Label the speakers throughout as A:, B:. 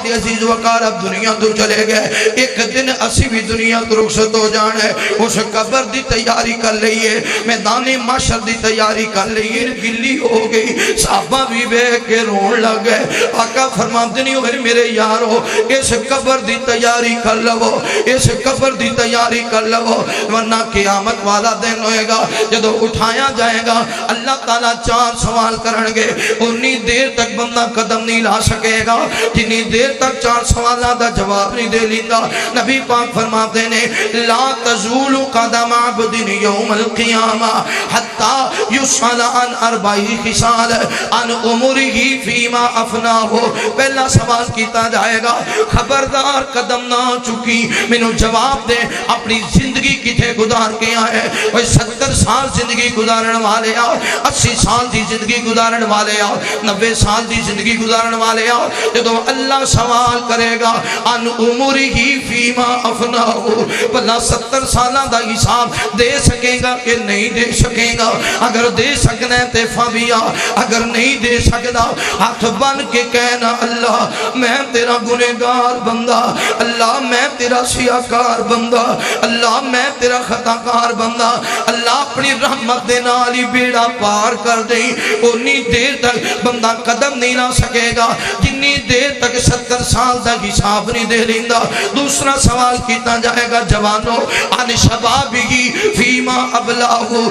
A: دے عزیز وقار اب دنیا تو چلے گئے، ایک دن اسی بھی دنیا تو رخصت ہو جانا ہے، اس قبر دی تیاری کر لئیے، میدان معاشر دی تیاری کر لئیے، گلی ہو گئی، صحابہ بھی بے کے رون لگ گئے۔ آقا فرماتے نہیں ہوئے میرے یارو اس قبر دی تیاری کر لو، اس قبر دی تیاری کر لو، ورنہ قیامت والا دن ہوئے گا، جدو اٹھایا جائے گا اللہ تعالیٰ چار سوال کرنگے، انی دیر تک بندہ قدم نہیں لا سکے گا جنی دیر تک چار سوالات دا جواب نہیں دے لیندہ۔ نبی پاک فرماتے نے لا تزول قدم عبد یوم القیامہ حتی یسأل عن اربعی خصال عن عمرہ فیما افناہ۔ پہلا سوال کیتا جائے گا خبردار قدم نہ چکی مینوں جواب دے اپنی زندگی کتے گزار کے آئے، وہ 70 سال زندگی گزارن والے آؤ، 80 سال دی زندگی گزارن والے آؤ، 90 سال دی زندگی گزارن والے آؤ، جدو اللہ سوال کرے گا ان عمرہ فیما افناہ، بھلا 70 سالہ دا حساب دے سکے گا کہ نہیں دے سکے گا؟ اگر دے سکنا ہے تے فبیا، اگر نہیں دے سکنا ہاتھ بن کے کہنا اللہ میں تیرا گنہگار بندہ، اللہ میں تیرا سیاکار بندہ، اللہ میں تیرا خطاکار بندہ، اللہ اپنی رحمت دے نالی بیڑا پار کر دیں۔ انی دیر تک بندہ قدم نہیں لا سکے گا جنی دیر تک 70 سال دا حساب نہیں دے لیندہ۔ دوسرا سوال کیتا جائے گا جوانوں ان شبابی فیما ابلاہو،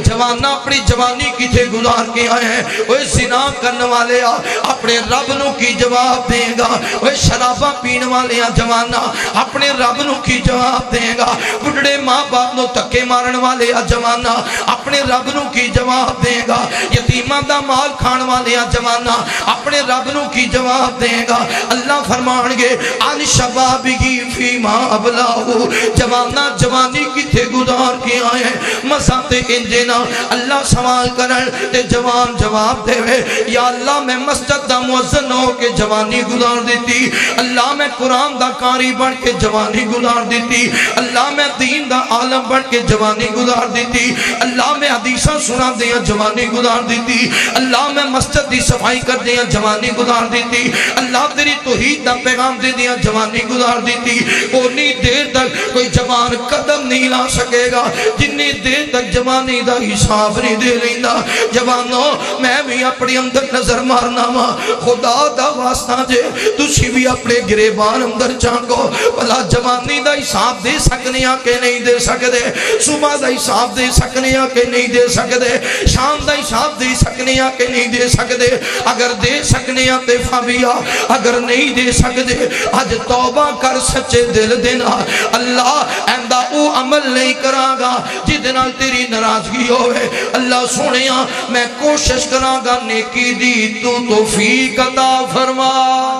A: جوانہ اپنی جوانی کی تھے گزار کے آئے ہیں، وہ زنا کرنے والے اپنے رب نو کی جواب دیں گا، وہ شرابہ پین والے جوانہ اپنے رب نو کی جواب دیں گا، بڑھڑے ماں باپ نو تکے مارن والے جوانہ اپنے رب نو کی جواب دیں گا، یتیمہ دا مال کھان والے جوانہ اپنے رب نو کی جواب دیں گا۔ اللہ فرمانگے ان شبابی فیما ابلاہو، جوانہ جوانی کی تھے گزار کے آئے ہیں، مساتے انجینا اللہ سوال کرن تے جوان جواب دے وے یا اللہ میں مسجد دا موزن ہو کے جوانی گزار دیتی، اللہ میں قرآن دا قاری بڑھ کے جوانی گزار دیتی، اللہ میں دین دا عالم بڑھ کے جوانی گزار دیتی، اللہ میں حدیثہ سنا دیا جوانی گزار دیتی، اللہ میں مسجد دی صفائی کر دیا جوانی گزار دیتی، اللہ تیری توحید دا پیغام دے دیا جوانی گزار دیتی۔ اونی دیر تک کوئی جوان قدم نہیں لا سکے گا جنی دیر تک جوانی دا حساب نہیں دے لیندہ۔ جوانوں میں بھی اپنی اندر نظر مارنا وا، خدا دا واسطہ جے تسی بھی اپنے گریبان اندر چانگو بھلا جوانی دا حساب دے سکنے کہ نہیں دے سکتے، صبح دا حساب دے سکنے کہ نہیں دے سکتے، شام دا حساب دے سکنے کہ نہیں دے سکتے۔ اگر دے سکنے تے فبیا، اگر نہیں دے سکتے آج توبہ کر سچے دل دینا، اللہ ایندہ او عمل نہیں کرا گا جدنا تیری ناراضگی ہوئے۔ اللہ سنیا میں کوشش کرا گا نیکی دی تو توفیق عطا فرما،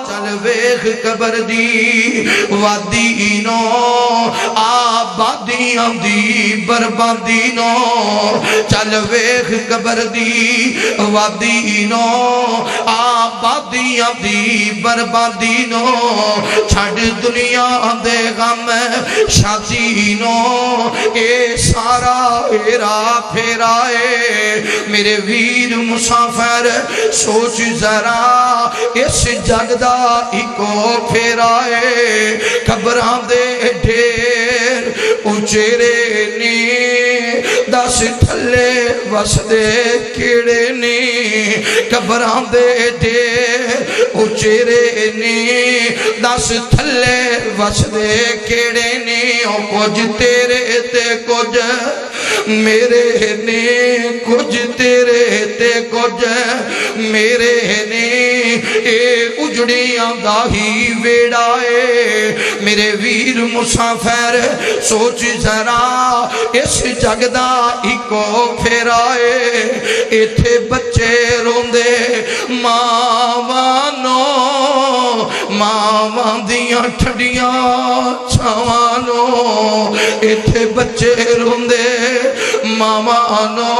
A: چل ویخ قبر دی وادی نو آبادیاں دی بربادی نو، چل ویخ قبر دی وادی نو آبادیاں دی بربادی نو، چھڑ دنیا دے غم شادی نو، اے سارا ہیرا پھیرائے میرے ویر مسافر سوچ ذرا اس جگ دا ایکو پھیرائے، قبراں دے ڈھیر اچیرے نی دس تھلے وسدے کیڑے نی، قبراں دے ڈھیر اچیرے نی دس تھلے وسدے کیڑے نی، او کچھ تیرے تے کچھ میرے نے، کچھ تیرے تے کچھ میرے نے، اے اجڑیاں دا ہی ویڑائے میرے ویر مسافر سوچ ذرا اس جگ دا ایکو پھیرائے، ایتھے بچے روندے ماوانو، ماواں دیاں ٹھڈیاں چھاوانو، ایتھے بچے روندے ماوانو،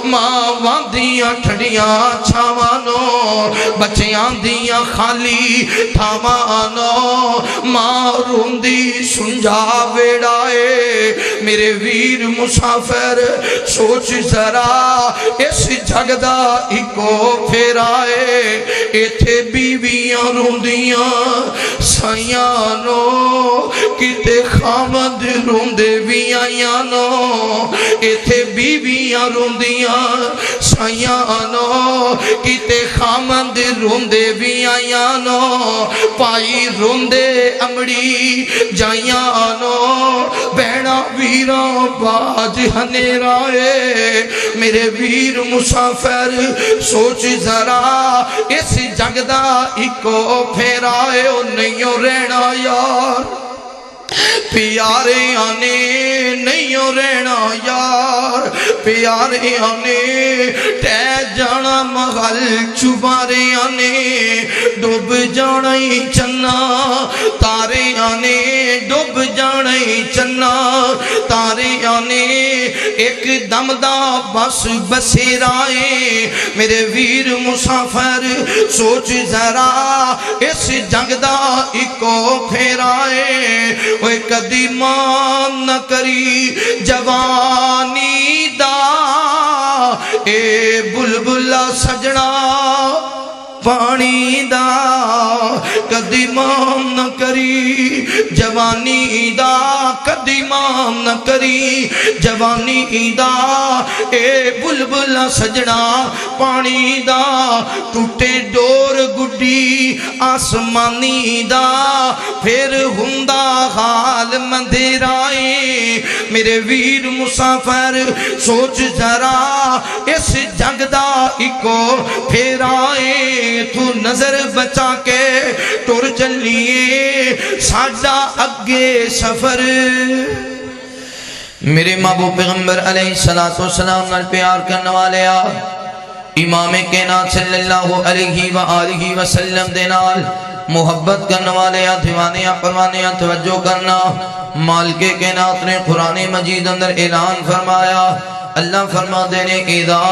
A: ماواں دیاں ٹھڈیاں چھاوانو، بچیاں دیاں خالی تھاوانو، ماں روندی سنجا ویڑائے میرے ویر مسافر سوچ ذرا اس جگ دا اکو پھیرائے ایتھے بیویاں روندیاں سائیاں نو کتے خامد روندے بھی آئیاں نو ایتھے بیویاں روندیاں سائیاں نو کتے خامد روندے بھی آئیاں نو پائی روندے امڑی جائیاں نو بینہ ویران باج ہنے رائے میرے ویر مسافر سوچ ذرا اس جگ دا اکو پھیرائے او نہیں رہنا یار پیارے آنے نہیں رہنا یار پیارے آنے ٹہ جانا مغل چبارے آنے ڈوب جانا ہی چنا تارے آنے ڈوب جانا ہی چنا تارے آنے ایک دم دا بس بسیرائے میرے ویر مسافر سوچ ذرا اس جنگ دا اکو پھیرائے اوے کدی مان نہ کری جوانی دا اے بلبلا سجنا پانی دا کدی مان نہ کری جوانی دا کدی مان نہ کری جوانی دا اے بلبلا سجنا پانی دا ٹوٹے ڈور گڈی آسمانی دا پھر ہندا حال مندرائے میرے ویر مسافر سوچ ذرا اس جنگ دا اکو پھیرائے تو نظر بچا کے ٹور چلیے ساڈا اگے سفر میرے محبوب پیغمبر علیہ السلام نال پیار کرنے والے امام کائنات صلی اللہ علیہ وآلہ وسلم دے نال محبت کرنے والے دیوانے پروانے توجہ کرنا مالک کائنات نے قرآن مجید اندر اعلان فرمایا اللہ فرما دینے اذا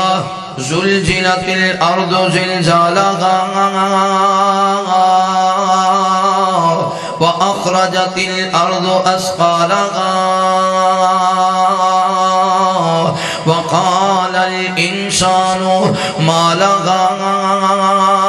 A: زلزلت الارض زلزالها واخرجت الارض اثقالها وقال الانسان ما لها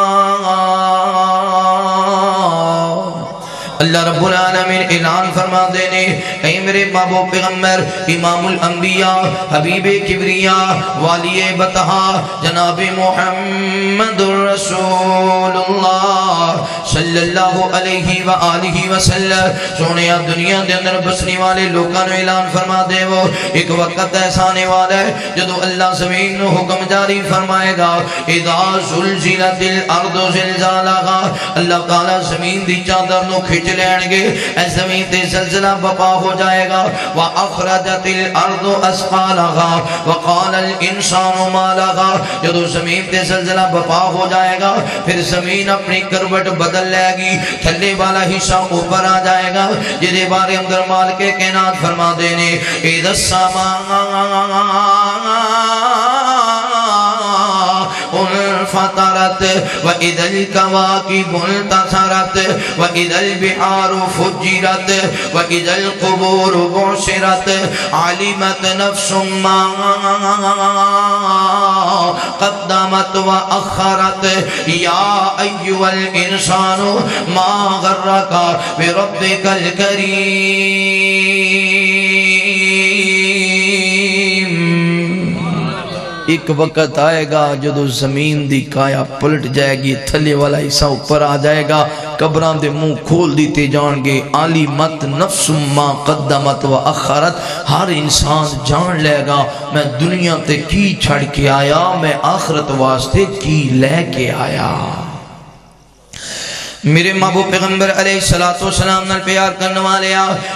A: اللہ رب العالمین اعلان فرما دینے اے میرے محبوب پیغمبر امام الانبیاء حبیب کبریاء والی بطحا جناب محمد رسول اللہ صلی اللہ علیہ وآلہ وسلم سونے دنیا دے اندر بسنی والے لوگاں نے اعلان فرما دے وہ ایک وقت ایسا آنے والا ہے جدو اللہ زمین نو حکم جاری فرمائے گا اذا زلزلت الارض زلزالها اللہ تعالی زمین دی چادر نو کھچ لین گے اے زمین تے زلزلہ بپا ہو جائے گا وَأَخْرَجَتِ الْأَرْضُ أَسْقَالَهَا وَقَالَ الْإِنسَانُ مَا لَهَا جدو زمین تے زلزلہ بپا ہو جائے گا پھر زمین اپنی کروٹ بدل لے گی تھلے والا حصہ اوپر آ جائے گا جدے بارے اندر مالک کائنات فرما دینے اِذَا السَّمَاءُ انفطرت وَإِذَا الْكَوَاكِبُ انتثرت وَإِذَا الْبِحَارُ فُجِّرَتْ وَإِذَا الْقُبُورُ بُعْثِرَتْ عَلِمَتْ نَفْسٌ مَّا قَدَّمَتْ وَأَخَّرَتْ يَا أَيُّهَا الْإِنسَانُ مَا غَرَّكَ بِرَبِّكَ الْكَرِيمِ ایک وقت آئے گا جدو زمین دی کایا پلٹ جائے گی تھلے والا حصہ اوپر آ جائے گا قبران دے منہ کھول دیتے جان گے عالمت نفس ما قدمت و اخرت ہر انسان جان لے گا میں دنیا تے کی چھڑ کے آیا میں آخرت واسطے کی لے کے آیا میرے محبوب پیغمبر علیہ السلام نال پیار کرنے والے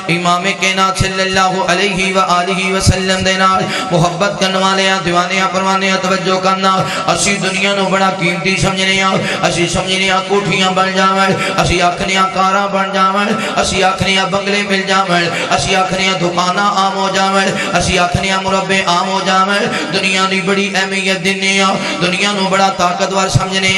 A: امام کائنات صلی اللہ علیہ وآلہ وسلم دے نال محبت کرنے والے دیوانے پروانے توجہ کرنا اسی دنیا نو بڑا قیمتی سمجھنے اسی سمجھنے کوٹھیاں بن جاویں اسی آکھنے کاراں بن جاویں اسی آکھنے بنگلے مل جاویں اسی آکھنے دکاناں عام ہو جاویں اسی آکھنے مربے عام ہو جاویں دنیا دی بڑی اہمیت دینے دنیا نو بڑا طاقتور سمجھنے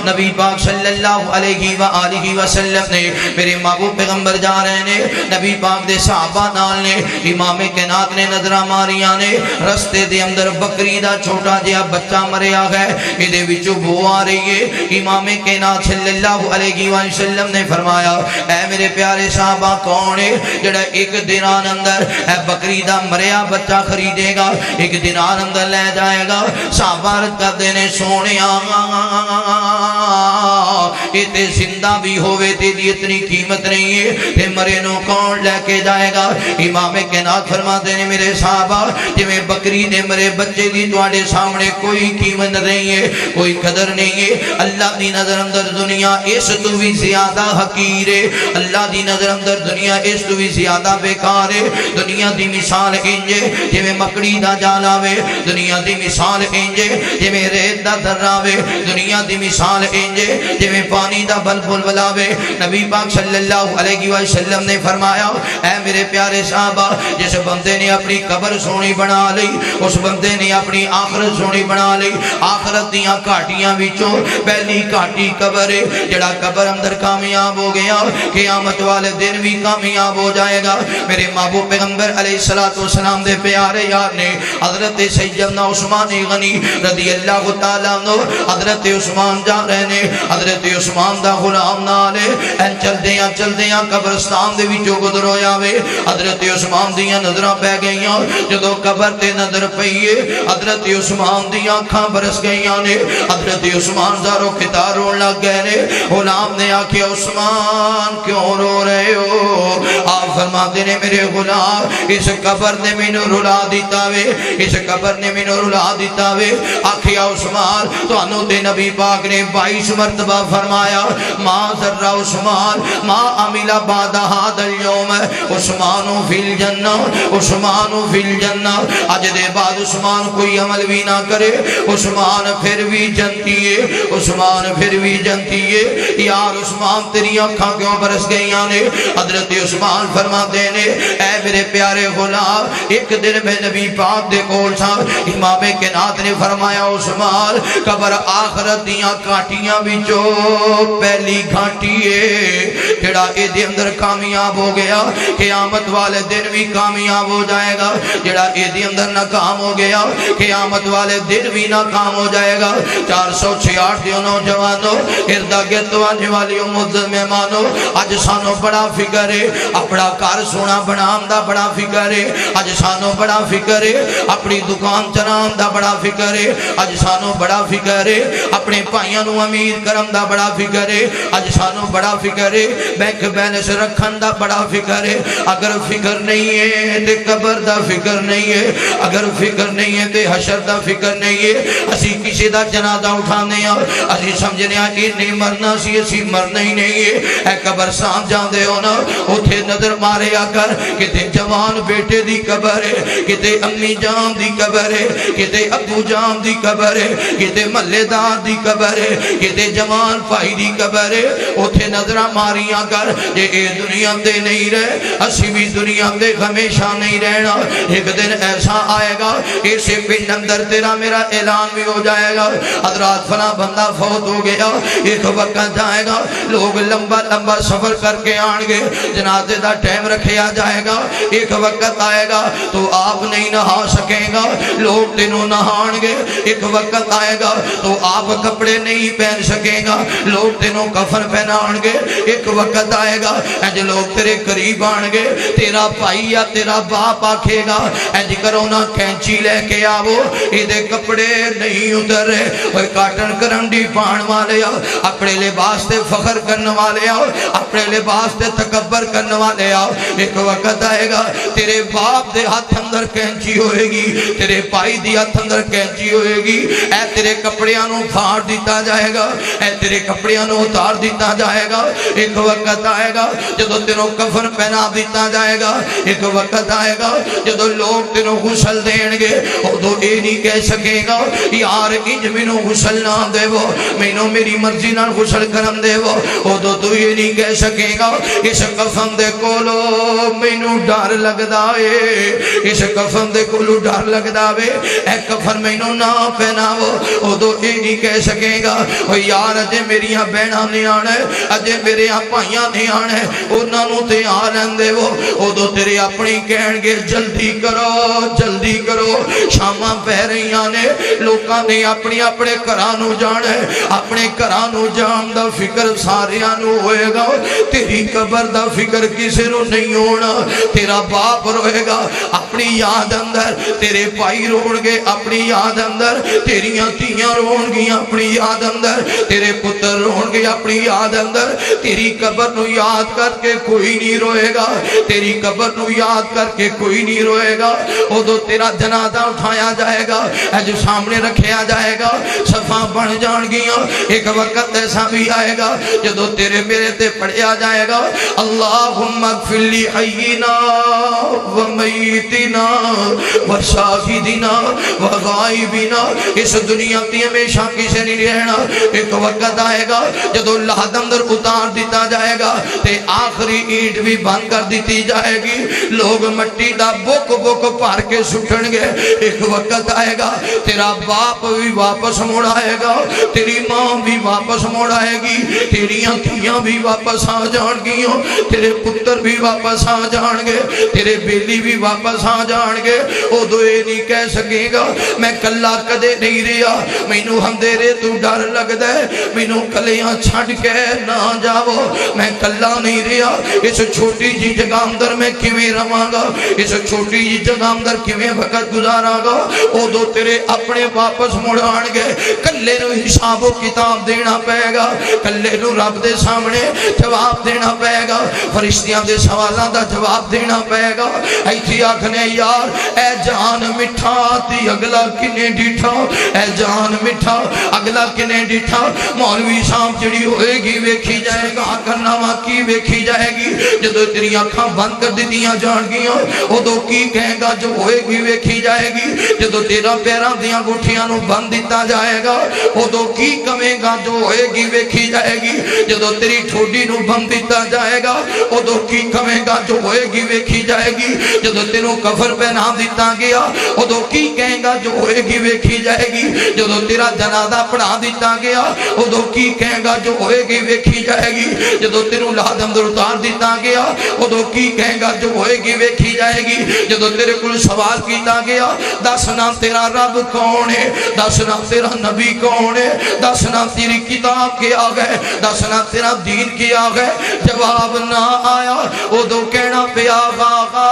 A: نبی پاک صلی اللہ علیہ وآلہ آلہ وسلم نے میرے محبوب پیغمبر جا رہے نے نبی پاک دے صحابہ نال نے امام کائنات نے نظراں ماریاں نے رستے دے اندر بکری دا چھوٹا جہا بچہ مریا ہے ایدے وچوں بو آ رہی ہے امام کائنات صلی اللہ علیہ وسلم نے فرمایا اے میرے پیارے صحابہ کون ہے جڑا ایک دنان اندر اے بکری دا مریا بچہ خریدے گا ایک دنان اندر لے جائے گا صحابہ عرض کرتے نے سونیا تے زندہ بھی ہوئے تیری اتنی قیمت نہیں ہے تے مرے نو کون لے کے جائے گا امام کائنات فرماتے ہیں میرے صحابہ جویں بکری دے مرے بچے دی تواڈے سامنے کوئی قیمت نہیں ہے کوئی قدر نہیں ہے اللہ دی نظر اندر دنیا اس تو بھی زیادہ حقیر ہے اللہ دی نظر اندر دنیا اس تو بھی زیادہ بیکار ہے دنیا دی مثال انجے جویں مکڑی دا جال آوے دنیا دی مثال انجے جویں ریت دا ذرہ آوے دنیا دی مثال انجے جویں پانی دا بلبل بلاوے نبی پاک صلی اللہ علیہ وسلم نے فرمایا اے میرے پیارے صحابہ جس بندے نے اپنی قبر سونی بنا لی اس بندے نے اپنی آخرت سونی بنا لی آخرت دیاں کاٹیاں وچوں پہلی کاٹی قبر ہے جڑا قبر اندر کامیاب ہو گیا قیامت والے دن بھی کامیاب ہو جائے گا میرے محبوب پیغمبر علیہ السلام دے پیارے یار نے حضرت سیدنا عثمان غنی رضی اللہ تعالیٰ عنہ حضرت عثمان جا رہے نے حضرت عثمان دا غلام نالے این چل دیاں قبرستان دے وچوں گزر ہویا وے حضرت عثمان دیاں نظراں پہ گئیاں جدوں قبر تے نظر پئیے حضرت عثمان دیاں اکھاں برس گئیاں نے حضرت عثمان زارو کتار رون لگ گئے نے غلام نے آکھیا عثمان کیوں رو رہے ہو آپ فرماتے نے میرے غلام اس قبر نے مینوں رلا دیتا وے اس قبر نے مینوں رلا دیتا وے آکھیا عثمان تانوں تے نبی پاک نے 22 مرتبہ فرمایا ما ذرہ عثمان ما عمل بعد هذا اليوم عثمان فی الجنہ عثمان فی الجنہ اج دے بعد عثمان کوئی عمل بھی نہ کرے عثمان پھر بھی جنتی ہے عثمان پھر بھی جنتی ہے یار عثمان تیری آنکھاں کیوں برس گئیاں نے حضرت عثمان فرماتے نے اے میرے پیارے غلام ایک دن میں نبی پاک دے کول سا امام کائنات نے فرمایا عثمان قبر آخرت دیاں کاٹیاں وچوں پہلی گھاٹی ہے جڑا اے دے اندر کامیاب ہو گیا قیامت والے دن بھی کامیاب ہو جائے گا جڑا اے دے اندر ناکام ہو گیا قیامت والے دن بھی ناکام ہو جائے گا 466 دیو نوجوانوں اردا گرد آنے والی معزز مہمانوں اج سانو بڑا فکر ہے اپنا گھر سونا بنام دا بڑا فکر ہے اج سانو بڑا فکر ہے اپنی دکان چلان دا بڑا فکر ہے اج سانو بڑا فکر ہے اپنے بھائیاں نو امیر کرم دا بڑا فکر ہے اج سانو بڑا فکر ہے بینک بیلنس رکھن دا بڑا فکر ہے اگر فکر نہیں ہے تے قبر دا فکر نہیں ہے اگر فکر نہیں ہے تے حشر دا فکر نہیں ہے اسی کسی دا جنازہ اٹھانے ہیں اسی سمجھنے ہیں نہیں مرنا سی اسی مرنا ہی نہیں ہے اے قبرستان جاندے ہو نا اتھے نظر مارے آ کر کتے جوان بیٹے دی قبر ہے کتے امی جان دی قبر ہے کتے ابو جان دی قبر ہے کتے محلے دار دی قبر ہے کتے جوان بھائی دی قبر ہے اتھے نظرہ ماریاں کر جے اے دنیا دے نہیں رہے اسی بھی دنیا دے ہمیشہ نہیں رہنا ایک دن ایسا آئے گا اسے پنڈ اندر تیرا میرا اعلان بھی ہو جائے گا حضرات فلاں بندہ فوت ہو گیا ایک وقت جائے گا لوگ لمبا لمبا سفر کر کے آن گے جنازے دا ٹائم رکھیا جائے گا ایک وقت آئے گا تو آپ نہیں نہا سکیں گا لوگ تینوں نہان گے ایک وقت آئے گا تو آپ کپڑے نہیں پہن سکیں گا لوگ تینوں کفن پہنان گے ایک وقت آئے گا جو لوگ تیرے قریب آن گے تیرا بھائی یا تیرا باپ آکھے گا انج کرو نا کینچی لے کے آو ایدے کپڑے نہیں اتر رہے وہ کاٹن کرنڈی پان والے آو اپنے لباس تے فخر کرنے والے آو اپنے لباس تے تکبر کرنے والے آو ایک وقت آئے گا تیرے باپ دے ہاتھ اندر کینچی ہوئے گی تیرے بھائی دی ہاتھ اندر کینچی ہوئے گی اے تیرے کپڑیاں نو پھاڑ دیتا جائے گا اے تیرے کپڑیاں نو اتار دیتا جائے گا ایک وقت وقت آئے گا جدو تینوں کفن پہنا دیتا جائے گا، ایک وقت آئے گا جدو لوگ تینوں غسل دین گے، ادو یہ نہیں کہہ سکے گا یار انج مینوں غسل نہ دے وہ، مینوں میری مرضی نال غسل کرن دے وہ، ادو تو یہ نہیں کہہ سکے گا اس کفن دے کولو مینوں ڈر لگدا اے، اس کفن دے کولو ڈر لگدا وے، اے کفن مینوں نہ پہناو، ادو یہ نہیں کہہ سکے گا او یار اجے میریاں بہناں نے آنا ہے، اجے میرے بھائیاں نے آنا ہے، انہاں نوں تے آ لین دے وہ، ادو تیرے اپنی کہن گے جلدی کرو، شاماں پہ رہیاں نے، لوکاں نے اپنی اپنے گھراں نوں جانا ہے، اپنے گھراں نوں جان دا فکر ساریاں نوں ہوئے گا، تیری قبر دا فکر کسے نوں نہیں ہونا، تیرا باپ روئے گا اپنی یاد اندر، تیرے بھائی رون گے اپنی یاد اندر، تیریاں تیاں رون گی اپنی یاد اندر، تیرے پتر رون گے اپنی یاد اندر، تیری قبر نو یاد کر کے کوئی نہیں روئے گا، تیری قبر نو یاد کر کے کوئی نہیں روئے گا، ادو تیرا جنازہ اٹھایا جائے گا، جو سامنے رکھیا جائے گا، صفاں بن جان گیاں، ایک وقت ایسا بھی آئے گا جدو تیرے میرے تے پڑھیا جائے گا اللہم اغفر لی حینا و میتنا و شاہدنا و غائبنا، اس دنیا تی ہمیشہ کسے نہیں رہنا، ایک وقت آئے گا جدو لحد اندر اتار دیتا جائے گا تے آخری اینٹ بھی بند کر دیتی جائے گی، لوگ مٹی دا بک پار کے سٹھن گے، ایک وقت آئے گا تیرا باپ بھی واپس موڑ آئے گا، تیری ماں بھی واپس موڑ آئے گی، تیریاں تھیاں بھی واپس آ جان گیاں، تیرے پتر بھی واپس آ جان گے، تیرے بیلی بھی واپس آ جان گے، او دو اے نہیں کہہ سکے گا میں کلا کدے نہیں رہا، مینوں اندھیرے تو ڈر لگ دے، مینوں کلیاں چھڑ کے نہ جاؤ، میں کلا نہیں رہا، اس چھوٹی جی جگہ اندر میں کیویں رہاں گا، اس چھوٹی جی جگہ اندر کیویں وقت گزارا گا، او دو تیرے اپنے واپس مڑ آن گے، کلے نو حساب و کتاب دینا پائے گا، کلے نو رب دے سامنے جواب دینا پائے گا، فرشتیاں دے سوالاں دا جواب دینا پائے گا، ایتھی آکھنے یار اے جان مٹھا تی اگلا کنے ڈیٹھا، اے جان مٹھا اگلا کنے ڈیٹھا، مولوی صاحب جڑی ہوئے گی ویکھی جائے گا، کرنا واقعی ویکھی جائے گی، جدو تیری آنکھاں بند کر دیتیاں جان گیاں، او دو کی کہے گا جو ہوئے گی ویکھی جائے گی، جدو تیرا پیران دیاں گھٹیاں نو بند دیتا جائے گا، او دو کی کمے گا جو ہوئے گی ویکھی جائے گی، جدو تیری ٹھوڑی نو بند دیتا جائے گا، او دو کی کمے گا جو ہوئے گی ویکھی جائے گی، جدو تینوں کفر پہنا دیتا گیا، او دو کی کہے گا جو ہوئے گی ویکھی جائے گی، جدو تیرا جنازہ پڑھا دیتا گیا، او دو کی کہے گا جو ہوئے گی ویکھی جائے گی، جدو تینوں لحد اندر اتار دیتا گیا، او دو کی کہے گا جو ہوئے گی ویکھی جائے گی، جدو تیرے کل سوال کیتا گیا دسنا تیرا رب کون ہے، دسنا تیرا نبی کون ہے، دسنا تیری کتاب کیا گئے، دسنا تیرا دین کیا گئے، جواب نہ آیا، او دو کہنا پیا آغا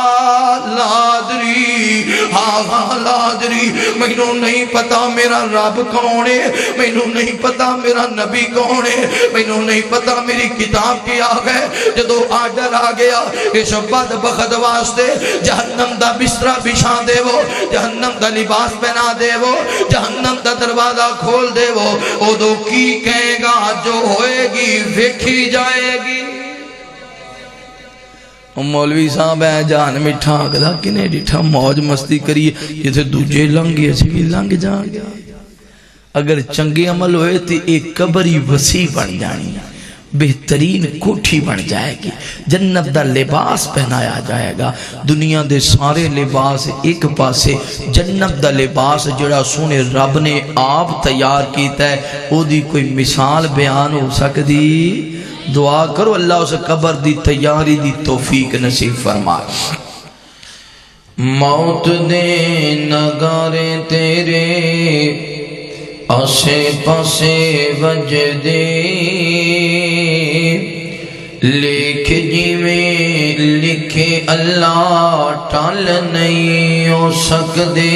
A: لادری، آغا لادری، مینوں نہیں پتا میرا رب کون ہے، مینوں نہیں پتا میرا نبی کون ہے، مینوں نہیں پتا میری کتاب کیا گئے، جدو آڈر آ گیا اس بدبخت واسطے جہنم دا بسترہ بچھا دے وہ، جہنم دا لباس پہنا دے وہ، جہنم دا دروازہ کھول دے وہ، او دو کی کہے گا جو ہوئے گی ویکھی جائے گی۔ مولوی صاحب ہے جان مٹھا اگلا کنے ڈیٹھا موج مستی کریے یہ تھے دوجے لنگے اچھی بھی لنگ جان گیا، اگر چنگے عمل ہوئے تو ایک قبری وسیع بن جانی، بہترین کوٹھی بن جائے گی، جنت دا لباس پہنایا جائے گا، دنیا دے سارے لباس ایک پاسے، جنت دا لباس جڑا سونے رب نے آپ تیار کیتا ہے او دی کوئی مثال بیان ہو سکتی؟ دعا کرو اللہ اس قبر دی تیاری دی توفیق نصیب فرما۔ موت دے نگارے تیرے آسے پاسے وجدے، لکھ جی میں لکھے اللہ ٹال نہیں ہو سکدے،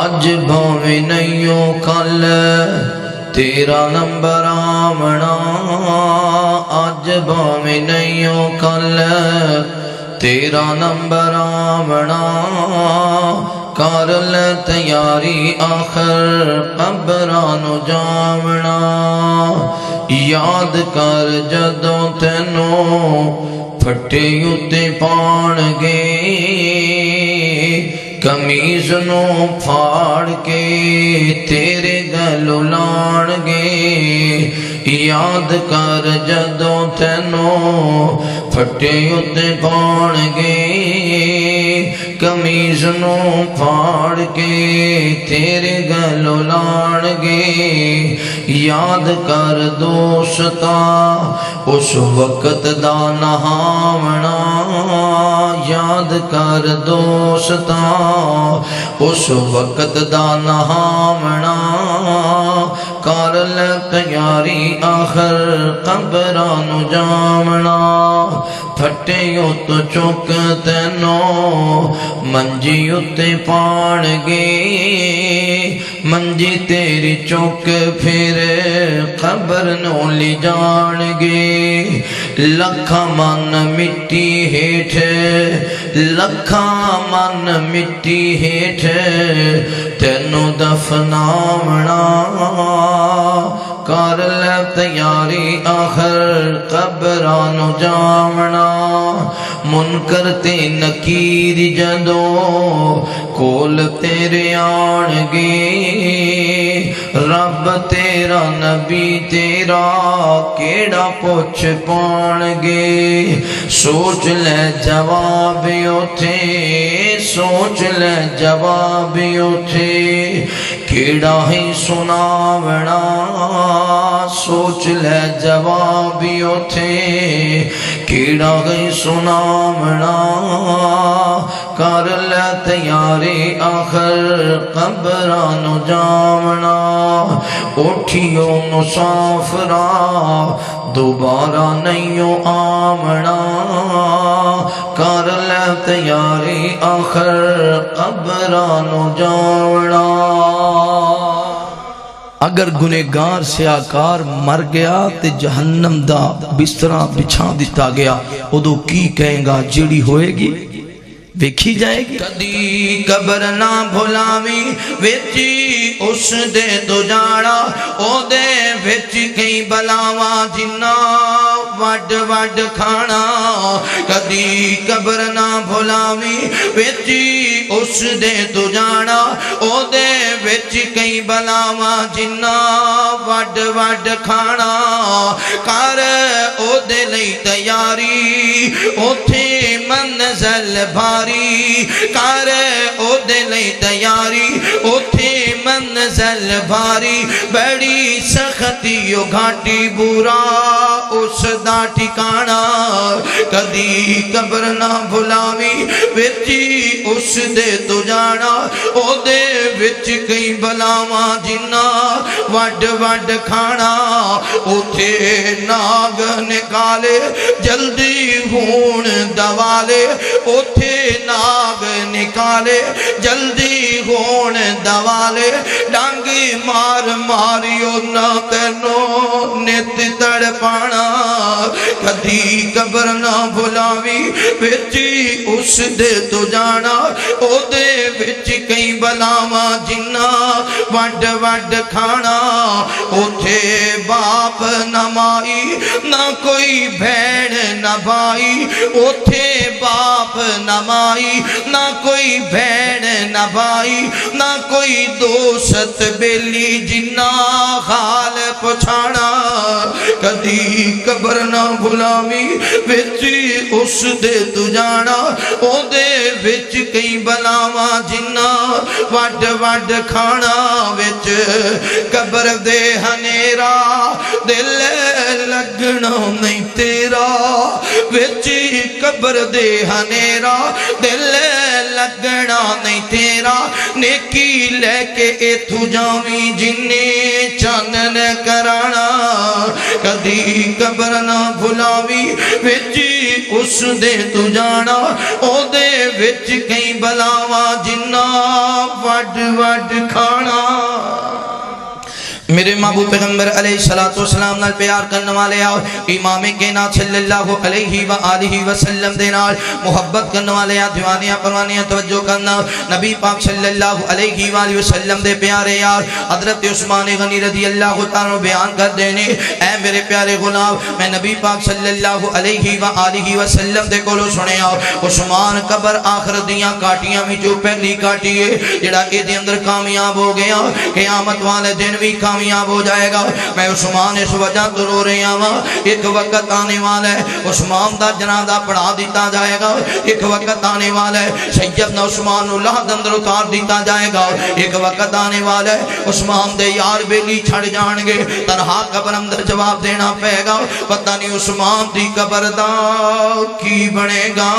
A: اج بھاویں نہیں ہو کل تیرا نمبر آمنا، اج بھاویں نہیں ہو کل تیرا نمبر آمنا،
B: کر لے تیاری آخر قبرانو جاونا یاد کر جدوں تینوں پھٹے اتے پان گے کمیز نو پھاڑ کے تیرے گلو لان گے یاد کر جدوں تینوں پھٹے اتے پان گے کمیز نو پھاڑ کے تیرے گلو لان گے یاد کر دوستا اس وقت دا نہاونا یاد کر دوستا اس وقت دا نہاونا کر لے تیاری آخر قبرانو جاونا پھٹے ات چک تینوں منجی اتے پان گے منجی تیری چک پھر قبر نو لی جان گے لکھا من مٹی ہیٹھ لکھا من مٹی ہیٹھ تینوں دفناونا کر لے تیاری آخر قبرانو جاونا منکر تے نکیر جدوں کول تیرے آن گے رب تیرا نبی تیرا کیڑا پوچھ پان گے سوچ لے جواب اوتھے سوچ لے جواب اوتھے کیڑا ہی سناونا سوچ لے جواب اوتھے کیڑا ہی سناونا کر لے تیاری آخر قبرانو جاونا اٹھیو مسافرہ دوبارہ نہیں آمنا کر لے تیاری آخر قبرانو جاونا
A: اگر گنہگار سیاکار مر گیا تے جہنم دا بسترا بچھا دیتا گیا ادو کی کہیں گا جیڑی ہوئے گی ویکھی جائے گی کدی قبر نہ بھلاوی ویچی اس دے تو جاڑا او دے ویچ کئی بلاواں جنہ وڈ وڈ کھانا کدی قبر نہ بھلاوی ویچی اس دے تو جانا او دے ویچ کئی بلاواں جنہ وڈ وڈ کھانا کر او دے لئی تیاری اوتھے منزل بھاری کر او دے لئی تیاری اوتھے منزل بھاری بڑی سختیو گھاٹی برا اس دا ٹھکانا کدی قبر نہ بھلاوی ویچی اس دے تو جانا او دے وچ کئی بلاواں جنہ وڈ وڈ کھانا اوتھے ناگ نکالے جلدی ہون دوالے اوتھے ناگ نکالے جلدی ہون دوالے ڈانگی مار ماریو نہ تینوں نت تڑ پانا کدی قبر نہ بھلاوی ویچی اس دے تو جانا او دے وچ کئی بلاواں جنہ وڈ وڈ کھانا اوتھے باپ نہ مائی نہ کوئی بھین نہ بھائی اوتھے باپ نہ مائی نہ کوئی بھین نہ بھائی نہ کوئی دوست بیلی جنہ حال پچھانا کدی قبر نہ بھلاوی ویچی اس دے تو جانا او دے وچ کئی بلاواں جنہ وڈ وڈ کھانا وچ قبر دے ہنیرا دل لگنا نہیں تیرا وچی قبر دے ہنیرا دل لگنا نہیں تیرا نیکی لے کے ایتھو جاویں جننے چانن کرانا کدی قبر نہ بھلاوی وچی اس دے تو جانا او دے وچ کئی بلاواں جنہ وڈ وڈ کھانا میرے محبوب پیغمبر علیہ الصلوۃ والسلام نال پیار کرنے والے آؤ امام کائنات صلی اللہ علیہ وآلہ وسلم دے نال محبت کرنے والے آ دیوانیاں پروانیاں توجہ کرنا نبی پاک صلی اللہ علیہ وآلہ وسلم دے پیارے یار حضرت عثمان غنی رضی اللہ تعالی بیان کر دینے اے میرے پیارے غلام میں نبی پاک صلی اللہ علیہ وآلہ وسلم دے کولو سنے آؤ عثمان قبر آخر دیاں کاٹیاں میں جو پہلی کاٹی ہے جڑا اے دے اندر کامیاب ہو گیا قیامت والے دن بھی کامیاب ہو جائے گا میں عثمان اس وجہ تو رو رہے ہیں ایک وقت آنے والا ہے عثمان دا جنازہ پڑھا دیتا جائے گا ایک وقت آنے والا ہے سیدنا عثمان اللہ دندر اتار دیتا جائے گا ایک وقت آنے والا ہے عثمان دے یار بیلی چھڑ جان گے تنہا قبر اندر جواب دینا پہے گا پتہ نہیں عثمان دی قبر دا کی بنے گا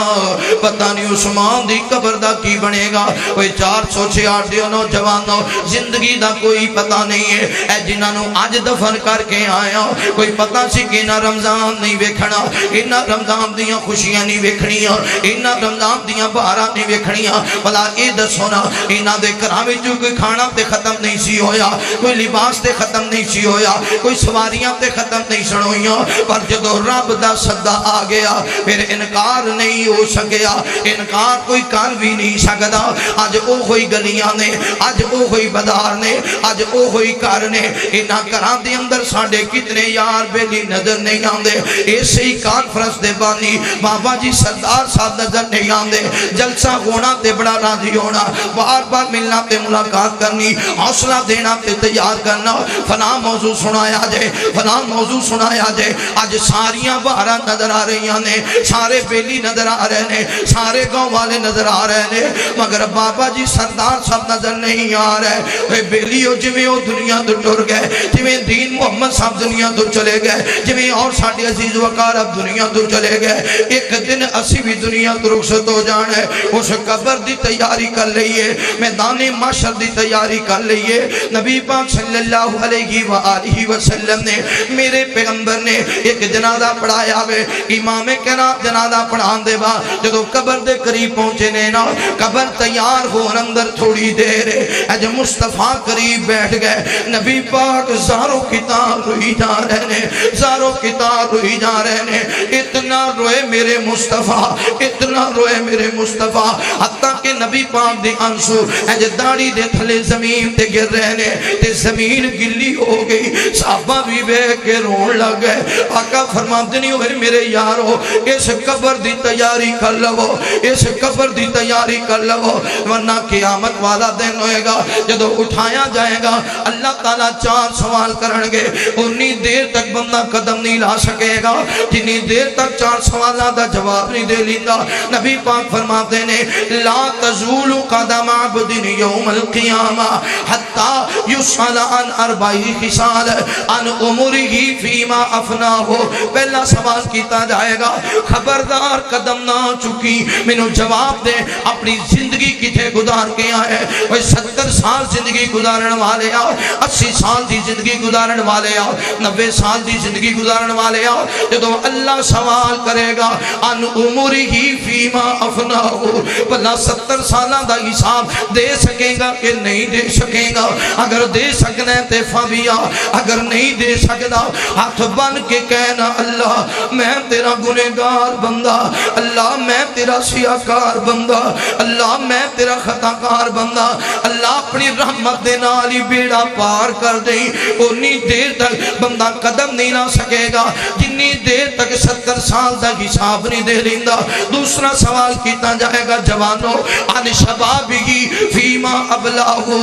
A: پتہ نہیں عثمان دی قبر دا کی بنے گا کوئی 468 دیو نوجوانوں زندگی دا کوئی پتہ نہیں ہے اے جنہاں نو آج دفن کر کے آیا کوئی پتہ سی کہ انہاں رمضان نہیں ویکھنا انہاں رمضان دیاں خوشیاں نہیں ویکھنیاں انہاں رمضان دیاں بہاراں نہیں ویکھنیاں بھلا اے دسو نا انہاں دے گھراں وچ کوئی کھانا تے ختم نہیں سی ہویا کوئی لباس تے ختم نہیں سی ہویا کوئی سواریاں تے ختم نہیں سن ہویاں پر جدوں رب دا صدا آ گیا پھر انکار نہیں ہو سکیا انکار کوئی کر بھی نہیں سکدا اج او ہوئی گلیاں نے اج او ہوئی بازار نے اج او ہوئی گھر نے انہاں گھراں دے اندر ساڈے کتنے یار بیلی نظر نہیں آندے اسی ہی کانفرنس دے بانی بابا جی سردار صاحب نظر نہیں آندے جلسہ ہونا تے بڑا راضی ہونا بار بار ملنا تے ملاقات کرنی حوصلہ دینا تے تیار کرنا فلاں موضوع سنایا جائے فلاں موضوع سنایا جائے اج ساریاں بہاراں نظر آ رہی ہیں سارے بیلی نظر آ رہے ہیں سارے گاؤں والے نظر آ رہے ہیں مگر بابا جی سردار صاحب نظر نہیں آ رہے بیلی ہو جویں وہ دنیا تو ٹر گئے جویں دین محمد صاحب دنیا تو چلے گئے جویں اور ساڈے عزیز وقار اب دنیا تو چلے گئے ایک دن اسی بھی دنیا تو رخصت ہو جانا ہے اس قبر دی تیاری کر لئیے میدان محشر دی تیاری کر لئیے نبی پاک صلی اللہ علیہ وآلہ وسلم نے میرے پیغمبر نے ایک جنازہ پڑھایا ہوئے امام کہنا جنازہ پڑھان دے با جدو قبر دے قریب پہنچے نینا قبر تیار ہو اندر تھوڑی دیر ہے جو مصطفیٰ قریب بیٹھ گئے نبی پاک زاروں کتاب روئی جا رہے ہیں زاروں کتاب روئی جا رہے ہیں اتنا روئے میرے مصطفیٰ اتنا روئے میرے مصطفیٰ حتیٰ کہ نبی پاک دے انسو جو داڑی دے تھلے زمین تے گر رہے ہیں تے زمین گلی ہو گئی صحابہ بھی بے کے رون لگ گئے آقا فرماتے نہیں ہوئے میرے یارو اس قبر دی تیاری کر لو اس قبر دی تیاری کر لو ورنہ قیامت والا دن ہوئے گا جدو اٹھایا جائے گا اللہ تعالیٰ 4 سوال کرنگے انی دیر تک بندہ قدم نہیں لا سکے گا جنی دیر تک 4 سوالہ دا جواب نہیں دے لیندہ نبی پاک فرماتے نے لا تزول قدم عبد یوم القیامہ حتی یسأل عن 4 خصال عن عمره فیما افنا ہو پہلا سوال کیتا جائے گا خبردار قدم نہ چکی منو جواب دے اپنی زندگی کتے گزار کے آئے 70 سال زندگی گزارن والے آؤ 80 سال دی زندگی گزارن والے آؤ 90 سال دی زندگی گزارن والے آؤ جدو اللہ سوال کرے گا ان عمره فیما افنا ہو بلا 70 سالہ دا حساب دے سکے گا کہ نہیں دے سکے گا اگر دے سکنے تے فابیا اگر نہیں دے سکتا ہاتھ بن کے کہنا اللہ میں تیرا گنہگار بندہ اللہ میں تیرا سیاکار بندہ اللہ میں تیرا خطاکار بندہ اللہ اپنی رحمت دے نالی بیڑا پار کر دیں انی دیر تک بندہ قدم نہیں لا سکے گا جنی دیر تک 70 سال دا حساب نہیں دے لیندہ دوسرا سوال کیتا جائے گا جوانوں آن شبابی فیما ابلاہو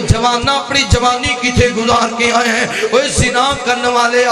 A: جوانہ اپنی جوانی کی تھے گزار کے آئے ہیں وہ زنا کرنے والے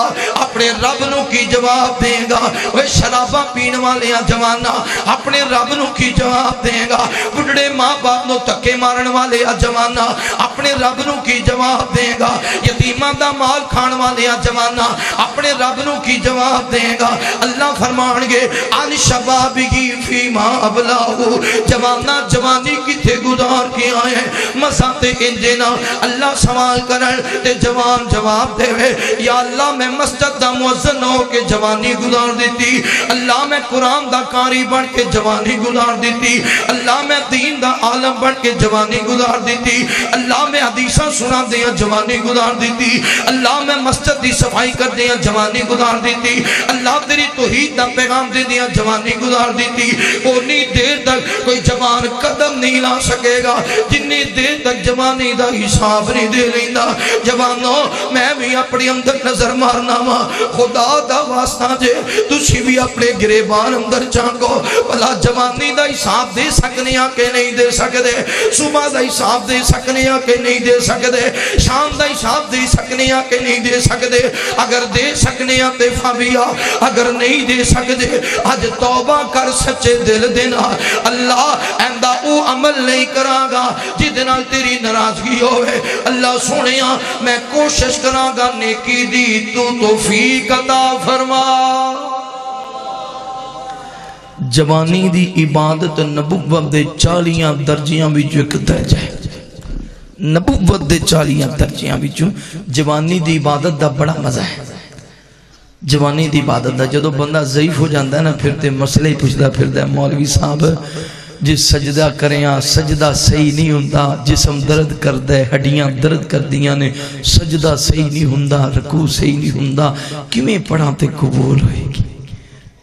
A: اپنے رب نو کی جواب دیں گا وہ شرابہ پینے والے جوانہ اپنے رب نو کی جواب دیں گا بڑھڑے ماں باپ نو تکے مارن والے جوانہ اپنے رب نو کی جواب دیں گا یتیمہ دا مال کھان والے جوانہ اپنے رب نو کی جواب دیں گا اللہ فرمان گے آن شبابی فیما ابلاہو جوانہ جوانی کی تھے گزار کے آئے ہیں مساتے انجینا اللہ سوال کرن تے جوان جواب دے وے یا اللہ میں مسجد دا موزن ہو کے جوانی گزار دیتی اللہ میں قرآن دا قاری بن کے جوانی گزار دیتی، اللہ میں دین دا عالم بن کے جوانی گزار دیتی، اللہ میں حدیثاں سنا دیا جوانی گزار دیتی، اللہ میں مسجد دی صفائی کر دیا جوانی گزار دیتی، اللہ تیری توحید دا پیغام دے دیا جوانی گزار دیتی۔ اونی دیر تک کوئی جوان قدم نہیں لا سکے گا جنی دیر تک جوانی دا حساب نہیں دے لینا۔ جوانوں میں بھی اپنی اندر نظر مارنا وا، خدا دا واسطہ جے تسی بھی اپنے گریبان اندر جانگو بھلا جوانی دا حساب دے سکنے کہ نہیں دے سکتے، صبح دا حساب دے سکنے کہ نہیں دے سکتے، شام دا حساب دے سکنے کہ نہیں دے سکتے۔ اگر دے سکنے تے فابیا، اگر نہیں دے سکتے اج توبہ کر سچے دل دینا، اللہ ایندہ او عمل نہیں کراگا جدنا تیری ناراضگی ہوئے۔ اللہ سنیا میں کوشش کراگا نیکی دی تو توفیق عطا فرما۔ جوانی دی عبادت نبوت دے 40 درجیاں وچوں ایک درجہ ہے، نبوت دے 40 درجیاں وچوں جوانی دی عبادت دا بڑا مزہ ہے۔ جوانی دی عبادت دا جدو بندہ ضعیف ہو جاندہ ہے نا پھر تے مسئلہ ہی پوچھتا پھر دے مولوی صاحب جس سجدہ کریں سجدہ صحیح نہیں ہوندہ، جسم درد کر دے، ہڈیاں درد کر دیاں نے، سجدہ صحیح نہیں ہوندہ، رکوع صحیح نہیں ہوندہ، کیوں پڑھاتے قبول ہوئے گی؟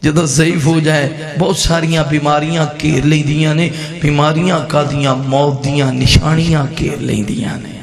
A: جدو ضعیف ہو جائے بہت ساریاں بیماریاں کیر لیں دیاں نے، بیماریاں کا دیاں موت دیاں نشانیاں کیر لیں دیاں نے۔